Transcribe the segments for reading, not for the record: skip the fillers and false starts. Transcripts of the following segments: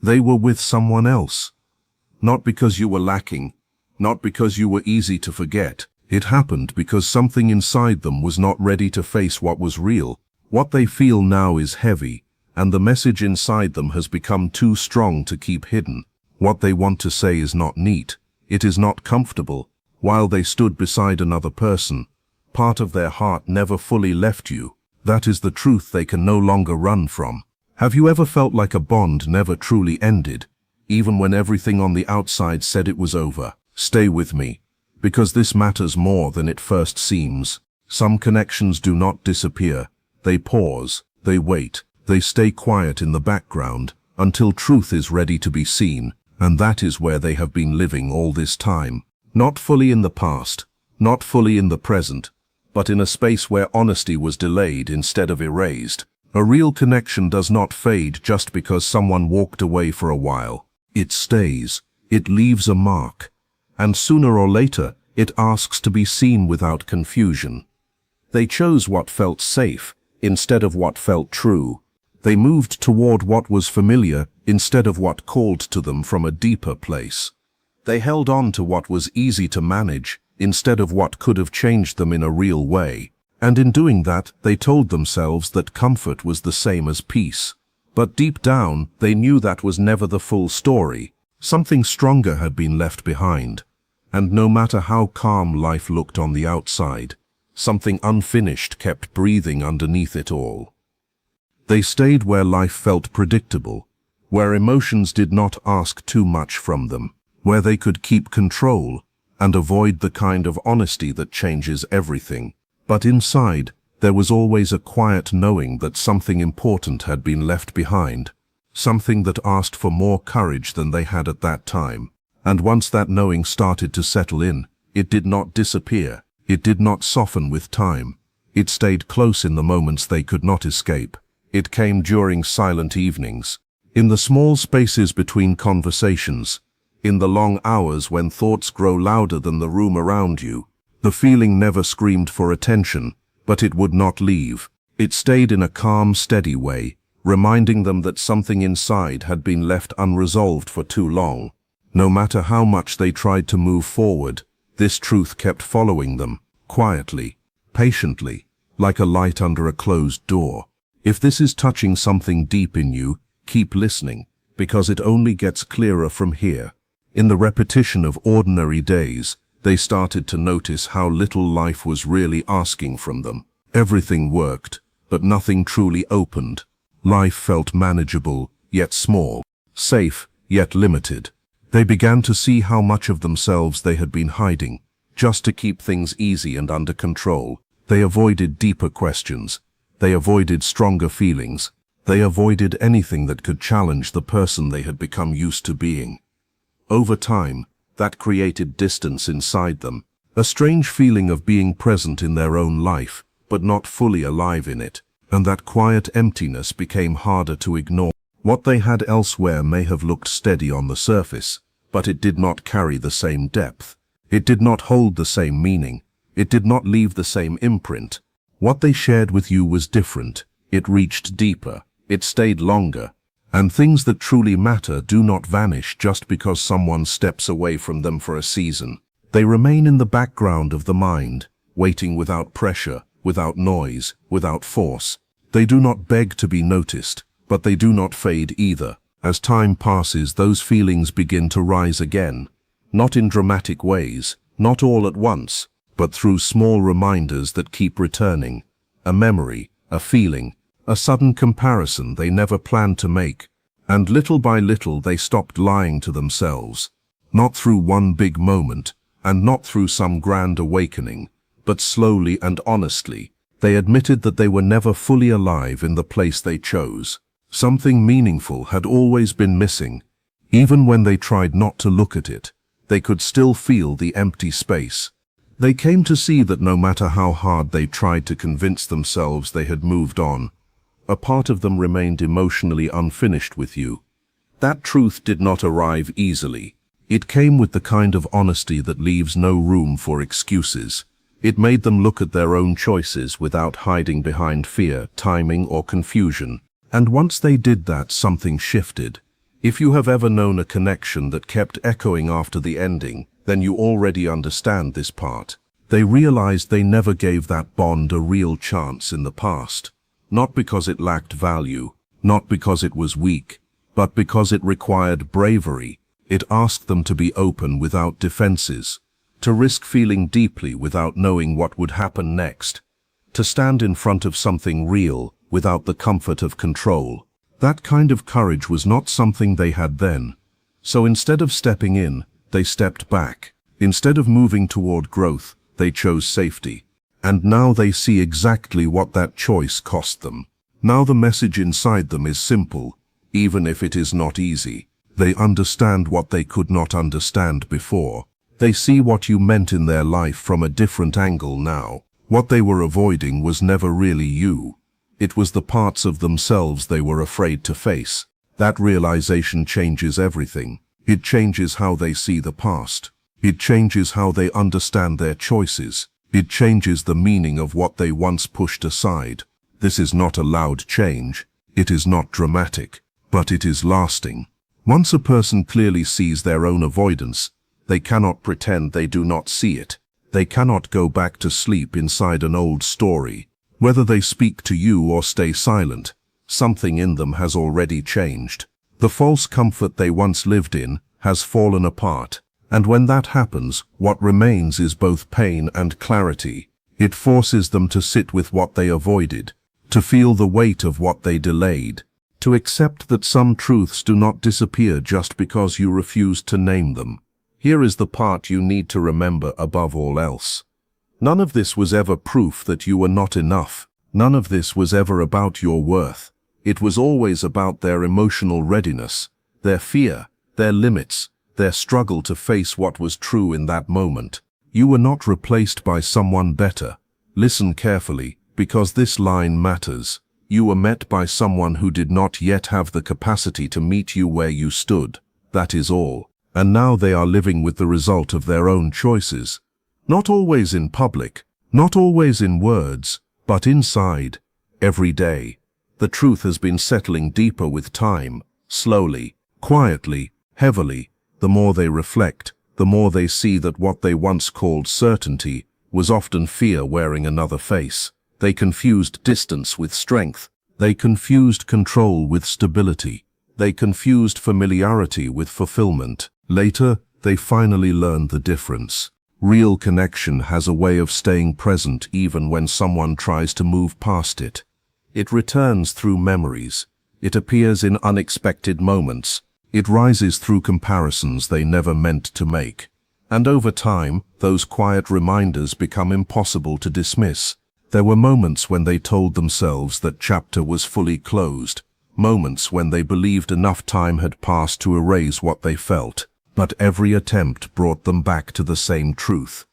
They were with someone else. Not because you were lacking, not because you were easy to forget. It happened because something inside them was not ready to face what was real. What they feel now is heavy, and the message inside them has become too strong to keep hidden. What they want to say is not neat. It is not comfortable. While they stood beside another person, part of their heart never fully left you. That is the truth they can no longer run from. Have you ever felt like a bond never truly ended, even when everything on the outside said it was over? Stay with me, because this matters more than it first seems. Some connections do not disappear. They pause, they wait, they stay quiet in the background until truth is ready to be seen, and that is where they have been living all this time. Not fully in the past, not fully in the present, but in a space where honesty was delayed instead of erased. A real connection does not fade just because someone walked away for a while. It stays, it leaves a mark, and sooner or later it asks to be seen without confusion. They chose what felt safe instead of what felt true. They moved toward what was familiar instead of what called to them from a deeper place. They held on to what was easy to manage instead of what could have changed them in a real way. And in doing that, they told themselves that comfort was the same as peace. But deep down, they knew that was never the full story. Something stronger had been left behind. And no matter how calm life looked on the outside, something unfinished kept breathing underneath it all. They stayed where life felt predictable, where emotions did not ask too much from them, where they could keep control and avoid the kind of honesty that changes everything. But inside, there was always a quiet knowing that something important had been left behind, something that asked for more courage than they had at that time. And once that knowing started to settle in, it did not disappear. It did not soften with time. It stayed close in the moments they could not escape. It came during silent evenings, in the small spaces between conversations, in the long hours when thoughts grow louder than the room around you. The feeling never screamed for attention, but it would not leave. It stayed in a calm, steady way, reminding them that something inside had been left unresolved for too long. No matter how much they tried to move forward, this truth kept following them, quietly, patiently, like a light under a closed door. If this is touching something deep in you, keep listening, because it only gets clearer from here. In the repetition of ordinary days, they started to notice how little life was really asking from them. Everything worked, but nothing truly opened. Life felt manageable, yet small, safe, yet limited. They began to see how much of themselves they had been hiding, just to keep things easy and under control. They avoided deeper questions. They avoided stronger feelings. They avoided anything that could challenge the person they had become used to being. Over time, that created distance inside them, a strange feeling of being present in their own life, but not fully alive in it, and that quiet emptiness became harder to ignore. What they had elsewhere may have looked steady on the surface, but it did not carry the same depth. It did not hold the same meaning. It did not leave the same imprint. What they shared with you was different. It reached deeper. It stayed longer. And things that truly matter do not vanish just because someone steps away from them for a season. They remain in the background of the mind, waiting without pressure, without noise, without force. They do not beg to be noticed, but they do not fade either. As time passes, those feelings begin to rise again, not in dramatic ways, not all at once, but through small reminders that keep returning. A memory, a feeling, a sudden comparison they never planned to make, and little by little they stopped lying to themselves. Not through one big moment, and not through some grand awakening, but slowly and honestly, they admitted that they were never fully alive in the place they chose. Something meaningful had always been missing. Even when they tried not to look at it, they could still feel the empty space. They came to see that no matter how hard they tried to convince themselves they had moved on, a part of them remained emotionally unfinished with you. That truth did not arrive easily. It came with the kind of honesty that leaves no room for excuses. It made them look at their own choices without hiding behind fear, timing, or confusion. And once they did that, something shifted. If you have ever known a connection that kept echoing after the ending, then you already understand this part. They realized they never gave that bond a real chance in the past. Not because it lacked value, not because it was weak, but because it required bravery. It asked them to be open without defenses, to risk feeling deeply without knowing what would happen next, to stand in front of something real without the comfort of control. That kind of courage was not something they had then. So instead of stepping in, they stepped back. Instead of moving toward growth, they chose safety. And now they see exactly what that choice cost them. Now the message inside them is simple, even if it is not easy. They understand what they could not understand before. They see what you meant in their life from a different angle now. What they were avoiding was never really you. It was the parts of themselves they were afraid to face. That realization changes everything. It changes how they see the past. It changes how they understand their choices. It changes the meaning of what they once pushed aside. This is not a loud change. It is not dramatic, but it is lasting. Once a person clearly sees their own avoidance, they cannot pretend they do not see it. They cannot go back to sleep inside an old story. Whether they speak to you or stay silent, something in them has already changed. The false comfort they once lived in has fallen apart, and when that happens, what remains is both pain and clarity. It forces them to sit with what they avoided, to feel the weight of what they delayed, to accept that some truths do not disappear just because you refuse to name them. Here is the part you need to remember above all else. None of this was ever proof that you were not enough. None of this was ever about your worth. It was always about their emotional readiness, their fear, their limits, their struggle to face what was true in that moment. You were not replaced by someone better. Listen carefully, because this line matters. You were met by someone who did not yet have the capacity to meet you where you stood. That is all. And now they are living with the result of their own choices. Not always in public, not always in words, but inside, every day. The truth has been settling deeper with time, slowly, quietly, heavily. The more they reflect, the more they see that what they once called certainty was often fear wearing another face. They confused distance with strength. They confused control with stability. They confused familiarity with fulfillment. Later, they finally learned the difference. Real connection has a way of staying present even when someone tries to move past it. It returns through memories. It appears in unexpected moments. It rises through comparisons they never meant to make. And over time, those quiet reminders become impossible to dismiss. There were moments when they told themselves that chapter was fully closed. Moments when they believed enough time had passed to erase what they felt. But every attempt brought them back to the same truth.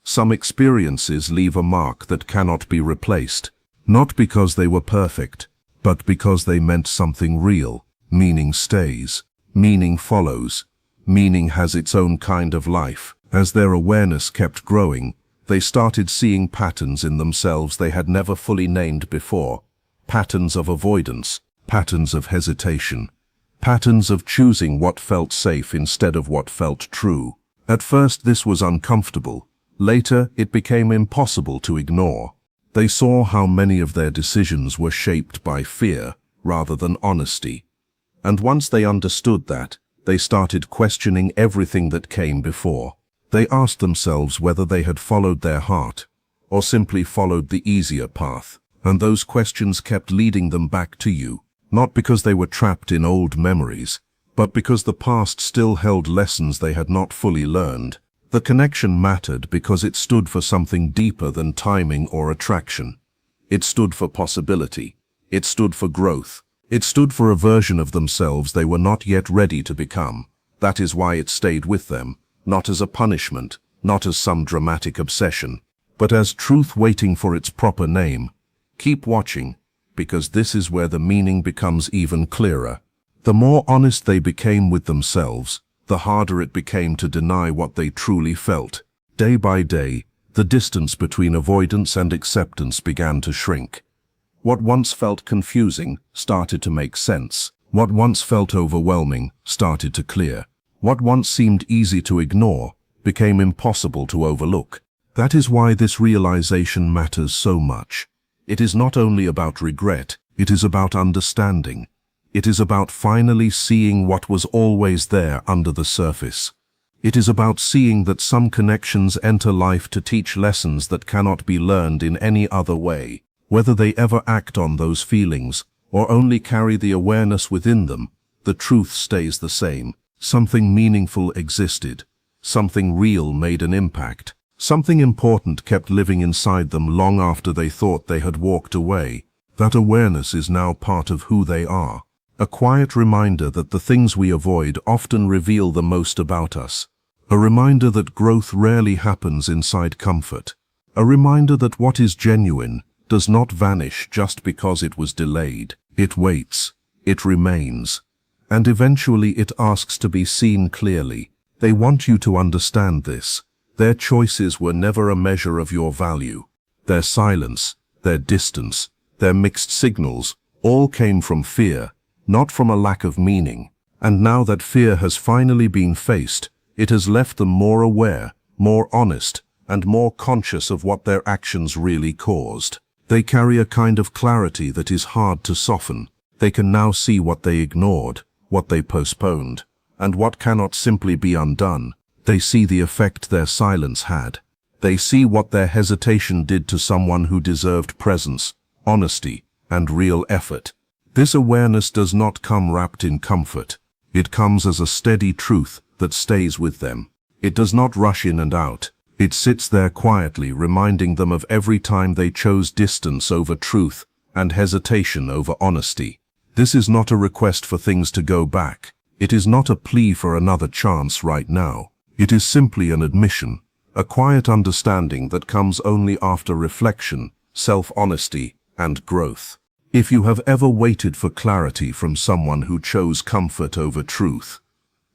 Some experiences leave a mark that cannot be replaced, not because they were perfect, but because they meant something real. Meaning stays. Meaning follows. Meaning has its own kind of life. As their awareness kept growing, they started seeing patterns in themselves they had never fully named before. Patterns of avoidance, patterns of hesitation, patterns of choosing what felt safe instead of what felt true. At first this was uncomfortable. Later it became impossible to ignore. They saw how many of their decisions were shaped by fear rather than honesty. And once they understood that, they started questioning everything that came before. They asked themselves whether they had followed their heart or simply followed the easier path. And those questions kept leading them back to you. Not because they were trapped in old memories, but because the past still held lessons they had not fully learned. The connection mattered because it stood for something deeper than timing or attraction. It stood for possibility. It stood for growth. It stood for a version of themselves they were not yet ready to become. That is why it stayed with them, not as a punishment, not as some dramatic obsession, but as truth waiting for its proper name. Keep watching, because this is where the meaning becomes even clearer. The more honest they became with themselves, the harder it became to deny what they truly felt. Day by day, the distance between avoidance and acceptance began to shrink. What once felt confusing started to make sense. What once felt overwhelming started to clear. What once seemed easy to ignore became impossible to overlook. That is why this realization matters so much. It is not only about regret, it is about understanding. It is about finally seeing what was always there under the surface. It is about seeing that some connections enter life to teach lessons that cannot be learned in any other way. Whether they ever act on those feelings, or only carry the awareness within them, the truth stays the same. Something meaningful existed. Something real made an impact. Something important kept living inside them long after they thought they had walked away. That awareness is now part of who they are. A quiet reminder that the things we avoid often reveal the most about us. A reminder that growth rarely happens inside comfort. A reminder that what is genuine does not vanish just because it was delayed. It waits. It remains. And eventually it asks to be seen clearly. They want you to understand this. Their choices were never a measure of your value. Their silence, their distance, their mixed signals, all came from fear, not from a lack of meaning. And now that fear has finally been faced, it has left them more aware, more honest, and more conscious of what their actions really caused. They carry a kind of clarity that is hard to soften. They can now see what they ignored, what they postponed, and what cannot simply be undone. They see the effect their silence had. They see what their hesitation did to someone who deserved presence, honesty, and real effort. This awareness does not come wrapped in comfort. It comes as a steady truth that stays with them. It does not rush in and out. It sits there quietly, reminding them of every time they chose distance over truth and hesitation over honesty. This is not a request for things to go back. It is not a plea for another chance right now. It is simply an admission, a quiet understanding that comes only after reflection, self-honesty, and growth. If you have ever waited for clarity from someone who chose comfort over truth,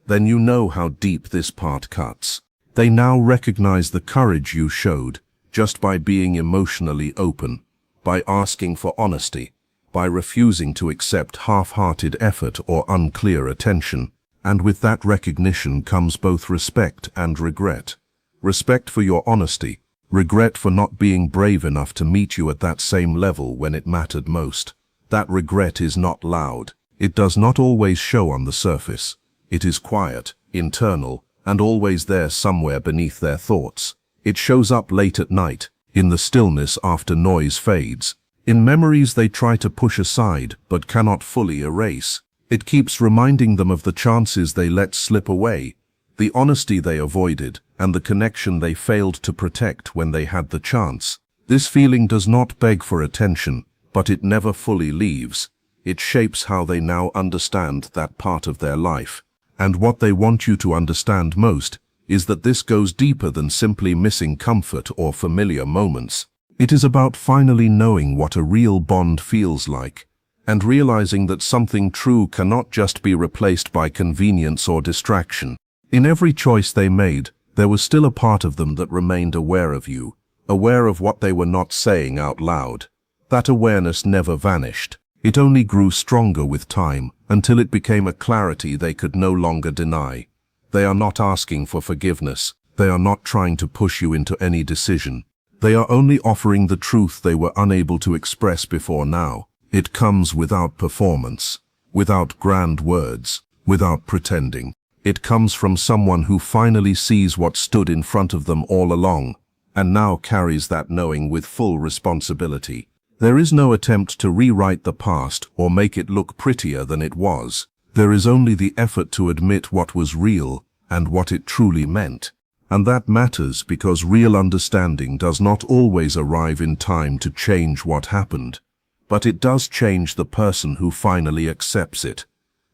then you know how deep this part cuts. They now recognize the courage you showed just by being emotionally open, by asking for honesty, by refusing to accept half-hearted effort or unclear attention. And with that recognition comes both respect and regret. Respect for your honesty, regret for not being brave enough to meet you at that same level when it mattered most. That regret is not loud. It does not always show on the surface. It is quiet, internal, and always there somewhere beneath their thoughts. It shows up late at night, in the stillness after noise fades, in memories they try to push aside but cannot fully erase. It keeps reminding them of the chances they let slip away, the honesty they avoided, and the connection they failed to protect when they had the chance. This feeling does not beg for attention, but it never fully leaves. It shapes how they now understand that part of their life. And what they want you to understand most is that this goes deeper than simply missing comfort or familiar moments. It is about finally knowing what a real bond feels like, and realizing that something true cannot just be replaced by convenience or distraction. In every choice they made, there was still a part of them that remained aware of you, aware of what they were not saying out loud. That awareness never vanished. It only grew stronger with time, until it became a clarity they could no longer deny. They are not asking for forgiveness. They are not trying to push you into any decision. They are only offering the truth they were unable to express before now. It comes without performance, without grand words, without pretending. It comes from someone who finally sees what stood in front of them all along, and now carries that knowing with full responsibility. There is no attempt to rewrite the past or make it look prettier than it was. There is only the effort to admit what was real and what it truly meant. And that matters because real understanding does not always arrive in time to change what happened. But it does change the person who finally accepts it.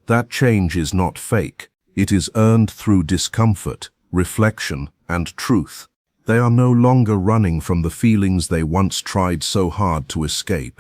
That change is not fake. It is earned through discomfort, reflection, and truth. They are no longer running from the feelings they once tried so hard to escape.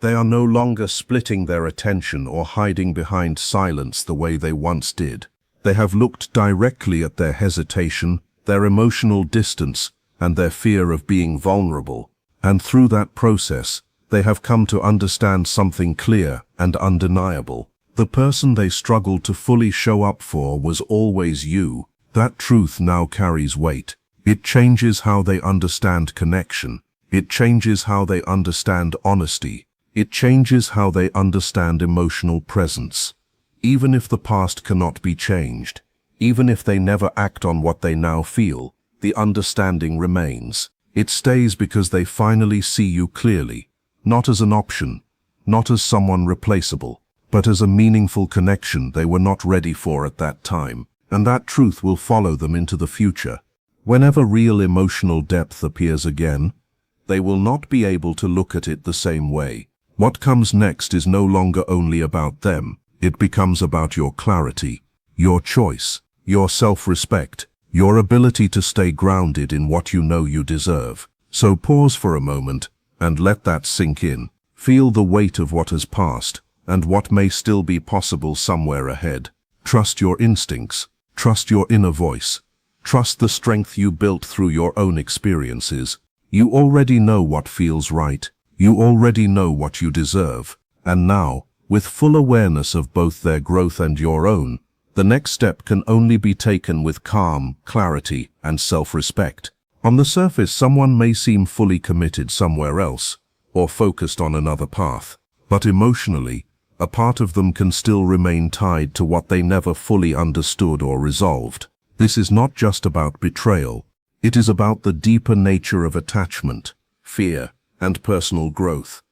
They are no longer splitting their attention or hiding behind silence the way they once did. They have looked directly at their hesitation, their emotional distance, and their fear of being vulnerable. And through that process, they have come to understand something clear and undeniable. The person they struggled to fully show up for was always you. That truth now carries weight. It changes how they understand connection. It changes how they understand honesty. It changes how they understand emotional presence. Even if the past cannot be changed, even if they never act on what they now feel, the understanding remains. It stays because they finally see you clearly, not as an option, not as someone replaceable, but as a meaningful connection they were not ready for at that time. And that truth will follow them into the future. Whenever real emotional depth appears again, they will not be able to look at it the same way. What comes next is no longer only about them. It becomes about your clarity, your choice, your self-respect, your ability to stay grounded in what you know you deserve. So pause for a moment and let that sink in. Feel the weight of what has passed and what may still be possible somewhere ahead. Trust your instincts. Trust your inner voice. Trust the strength you built through your own experiences. You already know what feels right. You already know what you deserve. And now, with full awareness of both their growth and your own, the next step can only be taken with calm, clarity, and self-respect. On the surface, someone may seem fully committed somewhere else, or focused on another path. But emotionally, a part of them can still remain tied to what they never fully understood or resolved. This is not just about betrayal. It is about the deeper nature of attachment, fear, and personal growth.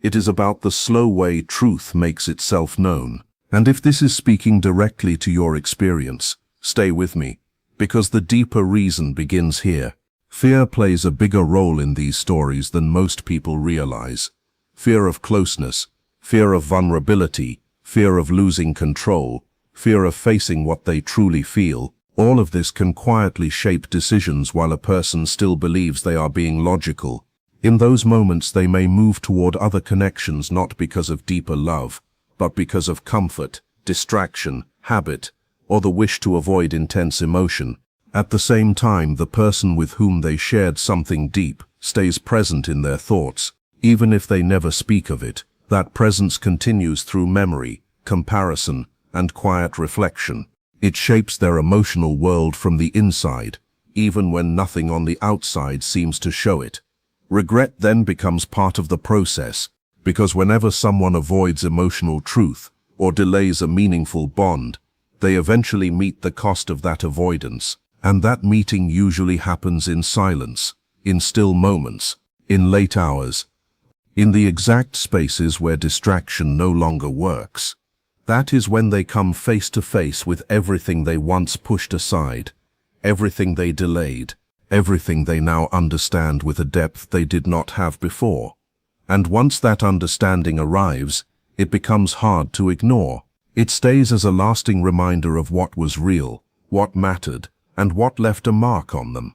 It is about the slow way truth makes itself known. And if this is speaking directly to your experience, stay with me, because the deeper reason begins here. Fear plays a bigger role in these stories than most people realize. Fear of closeness, fear of vulnerability, fear of losing control, fear of facing what they truly feel. All of this can quietly shape decisions while a person still believes they are being logical. In those moments they may move toward other connections not because of deeper love, but because of comfort, distraction, habit, or the wish to avoid intense emotion. At the same time, the person with whom they shared something deep stays present in their thoughts. Even if they never speak of it, that presence continues through memory, comparison, and quiet reflection. It shapes their emotional world from the inside, even when nothing on the outside seems to show it. Regret then becomes part of the process, because whenever someone avoids emotional truth or delays a meaningful bond, they eventually meet the cost of that avoidance. And that meeting usually happens in silence, in still moments, in late hours, in the exact spaces where distraction no longer works. That is when they come face to face with everything they once pushed aside, everything they delayed, everything they now understand with a depth they did not have before. And once that understanding arrives, it becomes hard to ignore. It stays as a lasting reminder of what was real, what mattered, and what left a mark on them.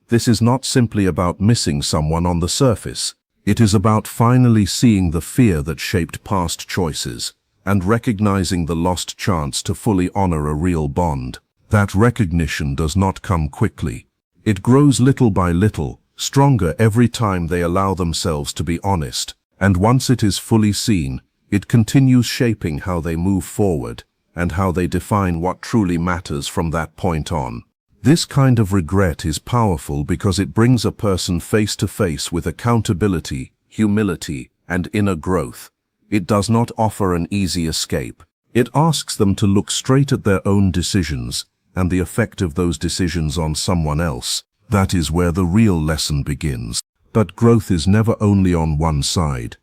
This is not simply about missing someone on the surface. It is about finally seeing the fear that shaped past choices, and recognizing the lost chance to fully honor a real bond. That recognition does not come quickly. It grows little by little, stronger every time they allow themselves to be honest. And once it is fully seen, it continues shaping how they move forward, and how they define what truly matters from that point on. This kind of regret is powerful because it brings a person face to face with accountability, humility, and inner growth. It does not offer an easy escape. It asks them to look straight at their own decisions and the effect of those decisions on someone else. That is where the real lesson begins. But growth is never only on one side.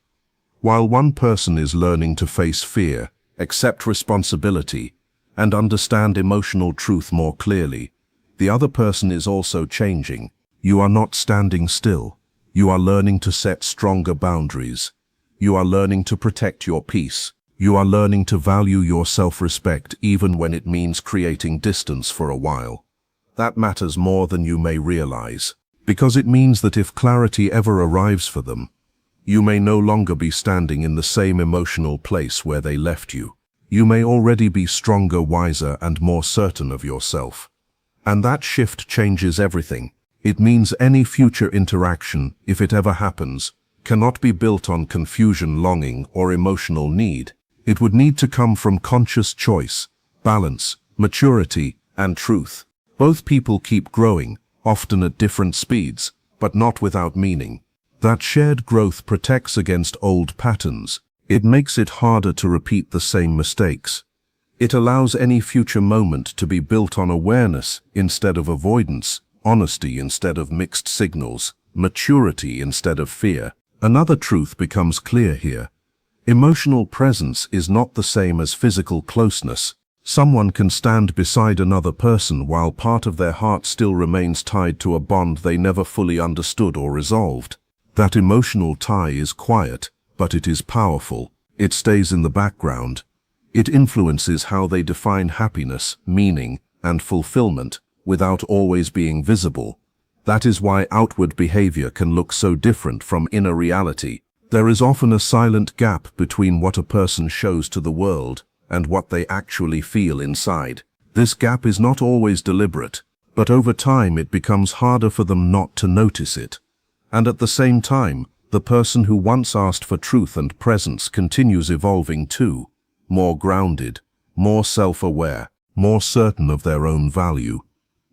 While one person is learning to face fear, accept responsibility, and understand emotional truth more clearly, the other person is also changing. You are not standing still. You are learning to set stronger boundaries. You are learning to protect your peace. You are learning to value your self-respect even when it means creating distance for a while. That matters more than you may realize, because it means that if clarity ever arrives for them, you may no longer be standing in the same emotional place where they left you. You may already be stronger, wiser, and more certain of yourself. And that shift changes everything. It means any future interaction, if it ever happens, cannot be built on confusion, longing, or emotional need. It would need to come from conscious choice, balance, maturity, and truth. Both people keep growing, often at different speeds, but not without meaning. That shared growth protects against old patterns. It makes it harder to repeat the same mistakes. It allows any future moment to be built on awareness instead of avoidance, honesty instead of mixed signals, maturity instead of fear. Another truth becomes clear here. Emotional presence is not the same as physical closeness. Someone can stand beside another person while part of their heart still remains tied to a bond they never fully understood or resolved. That emotional tie is quiet, but it is powerful. It stays in the background. It influences how they define happiness, meaning, and fulfillment, without always being visible. That is why outward behavior can look so different from inner reality. There is often a silent gap between what a person shows to the world and what they actually feel inside. This gap is not always deliberate, but over time it becomes harder for them not to notice it. And at the same time, the person who once asked for truth and presence continues evolving too, more grounded, more self-aware, more certain of their own value,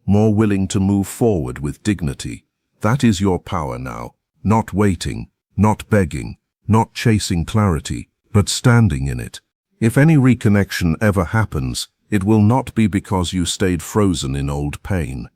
more willing to move forward with dignity. That is your power now, not waiting, not begging, not chasing clarity, but standing in it. If any reconnection ever happens, it will not be because you stayed frozen in old pain.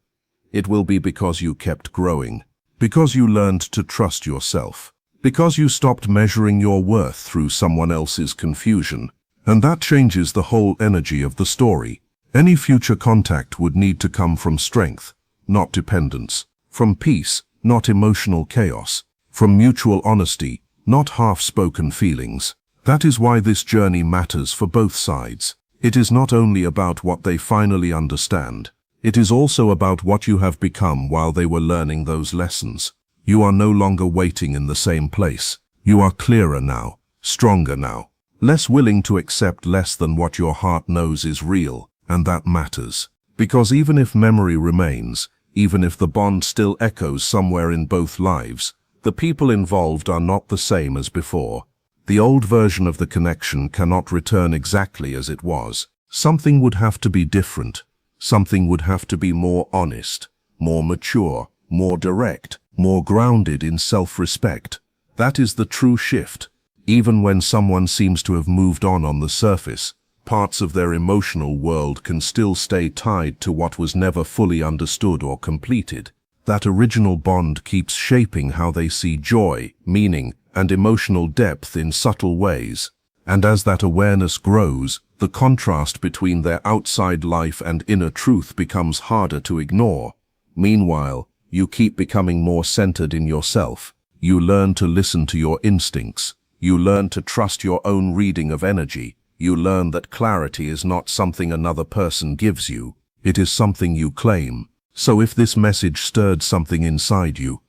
It will be because you kept growing, because you learned to trust yourself, because you stopped measuring your worth through someone else's confusion. And that changes the whole energy of the story. Any future contact would need to come from strength, not dependence, from peace, not emotional chaos, from mutual honesty, not half-spoken feelings. That is why this journey matters for both sides. It is not only about what they finally understand. It is also about what you have become while they were learning those lessons. You are no longer waiting in the same place. You are clearer now, stronger now, less willing to accept less than what your heart knows is real, and that matters. Because even if memory remains, even if the bond still echoes somewhere in both lives, the people involved are not the same as before. The old version of the connection cannot return exactly as it was. Something would have to be different. Something would have to be more honest, more mature, more direct, more grounded in self-respect. That is the true shift. Even when someone seems to have moved on the surface, parts of their emotional world can still stay tied to what was never fully understood or completed. That original bond keeps shaping how they see joy, meaning, and emotional depth in subtle ways. And as that awareness grows, the contrast between their outside life and inner truth becomes harder to ignore. Meanwhile, you keep becoming more centered in yourself. You learn to listen to your instincts. You learn to trust your own reading of energy. You learn that clarity is not something another person gives you. It is something you claim. So if this message stirred something inside you,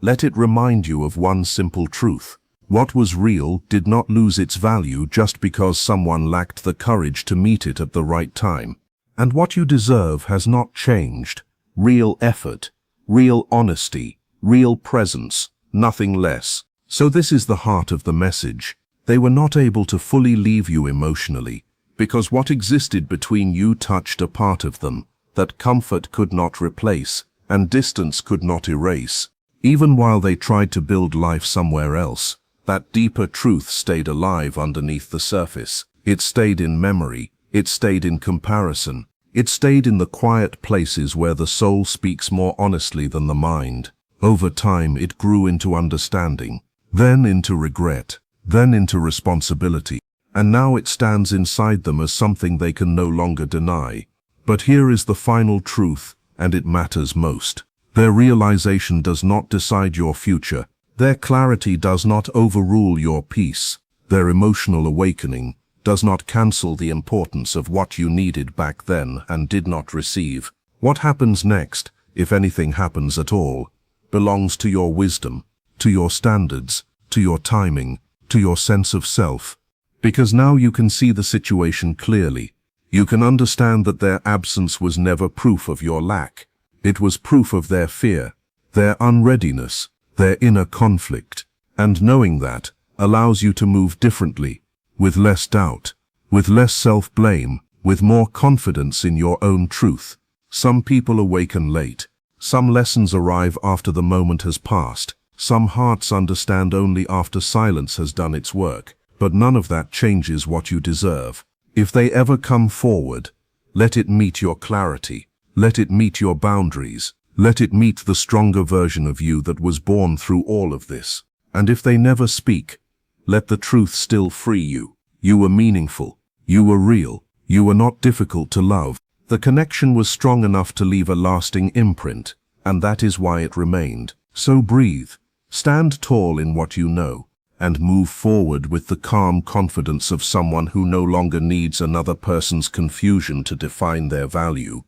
let it remind you of one simple truth. What was real did not lose its value just because someone lacked the courage to meet it at the right time. And what you deserve has not changed. Real effort, real honesty, real presence, nothing less. So this is the heart of the message. They were not able to fully leave you emotionally, because what existed between you touched a part of them that comfort could not replace and distance could not erase. Even while they tried to build life somewhere else, that deeper truth stayed alive underneath the surface. It stayed in memory, it stayed in comparison, it stayed in the quiet places where the soul speaks more honestly than the mind. Over time it grew into understanding, then into regret, then into responsibility, and now it stands inside them as something they can no longer deny. But here is the final truth, and it matters most. Their realization does not decide your future. Their clarity does not overrule your peace. Their emotional awakening does not cancel the importance of what you needed back then and did not receive. What happens next, if anything happens at all, belongs to your wisdom, to your standards, to your timing, to your sense of self. Because now you can see the situation clearly. You can understand that their absence was never proof of your lack. It was proof of their fear, their unreadiness, their inner conflict. And knowing that allows you to move differently, with less doubt, with less self-blame, with more confidence in your own truth. Some people awaken late. Some lessons arrive after the moment has passed. Some hearts understand only after silence has done its work. But none of that changes what you deserve. If they ever come forward, let it meet your clarity. Let it meet your boundaries. Let it meet the stronger version of you that was born through all of this. And if they never speak, let the truth still free you. You were meaningful. You were real. You were not difficult to love. The connection was strong enough to leave a lasting imprint, and that is why it remained. So breathe. Stand tall in what you know, and move forward with the calm confidence of someone who no longer needs another person's confusion to define their value.